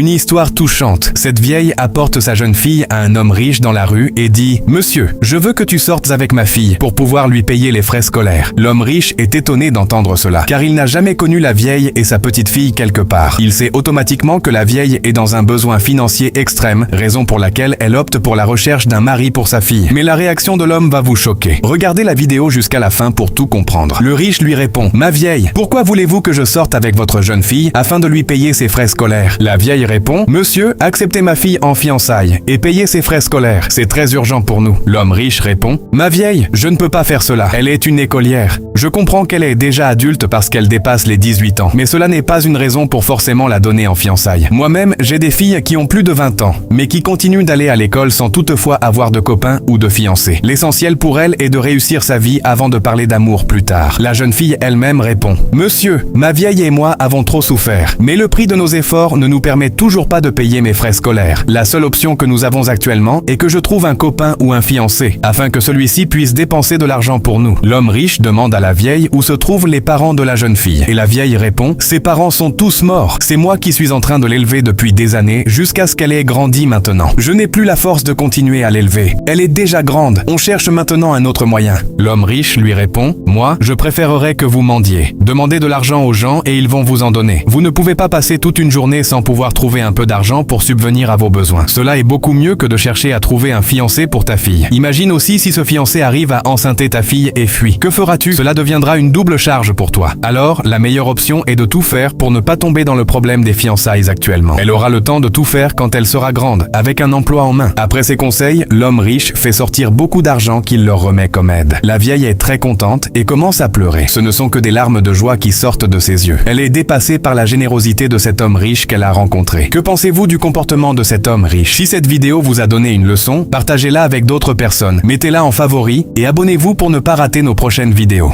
Une histoire touchante. Cette vieille apporte sa jeune fille à un homme riche dans la rue et dit « Monsieur, je veux que tu sortes avec ma fille pour pouvoir lui payer les frais scolaires. » L'homme riche est étonné d'entendre cela, car il n'a jamais connu la vieille et sa petite fille quelque part. Il sait automatiquement que la vieille est dans un besoin financier extrême, raison pour laquelle elle opte pour la recherche d'un mari pour sa fille. Mais la réaction de l'homme va vous choquer. Regardez la vidéo jusqu'à la fin pour tout comprendre. Le riche lui répond « Ma vieille, pourquoi voulez-vous que je sorte avec votre jeune fille afin de lui payer ses frais scolaires ?» La vieille répond « Monsieur, acceptez ma fille en fiançailles et payez ses frais scolaires. C'est très urgent pour nous. » L'homme riche répond « Ma vieille, je ne peux pas faire cela. Elle est une écolière. Je comprends qu'elle est déjà adulte parce qu'elle dépasse les 18 ans. Mais cela n'est pas une raison pour forcément la donner en fiançailles. Moi-même, j'ai des filles qui ont plus de 20 ans, mais qui continuent d'aller à l'école sans toutefois avoir de copains ou de fiancés. L'essentiel pour elle est de réussir sa vie avant de parler d'amour plus tard. » La jeune fille elle-même répond « Monsieur, ma vieille et moi avons trop souffert, mais le prix de nos efforts ne nous permet toujours pas de payer mes frais scolaires. La seule option que nous avons actuellement est que je trouve un copain ou un fiancé, afin que celui-ci puisse dépenser de l'argent pour nous. » L'homme riche demande à la vieille où se trouvent les parents de la jeune fille. Et la vieille répond « Ses parents sont tous morts. C'est moi qui suis en train de l'élever depuis des années jusqu'à ce qu'elle ait grandi maintenant. Je n'ai plus la force de continuer à l'élever. Elle est déjà grande. On cherche maintenant un autre moyen. » L'homme riche lui répond « Moi, je préférerais que vous mendiez. Demandez de l'argent aux gens et ils vont vous en donner. Vous ne pouvez pas passer toute une journée sans pouvoir trouver un peu d'argent pour subvenir à vos besoins. Cela est beaucoup mieux que de chercher à trouver un fiancé pour ta fille. Imagine aussi si ce fiancé arrive à enceinter ta fille et fuit. Que feras-tu? Cela deviendra une double charge pour toi. Alors, la meilleure option est de tout faire pour ne pas tomber dans le problème des fiançailles actuellement. Elle aura le temps de tout faire quand elle sera grande, avec un emploi en main. » Après ces conseils, l'homme riche fait sortir beaucoup d'argent qu'il leur remet comme aide. La vieille est très contente et commence à pleurer. Ce ne sont que des larmes de joie qui sortent de ses yeux. Elle est dépassée par la générosité de cet homme riche qu'elle a rencontré. Que pensez-vous du comportement de cet homme riche? Si cette vidéo vous a donné une leçon, partagez-la avec d'autres personnes, mettez-la en favori et abonnez-vous pour ne pas rater nos prochaines vidéos.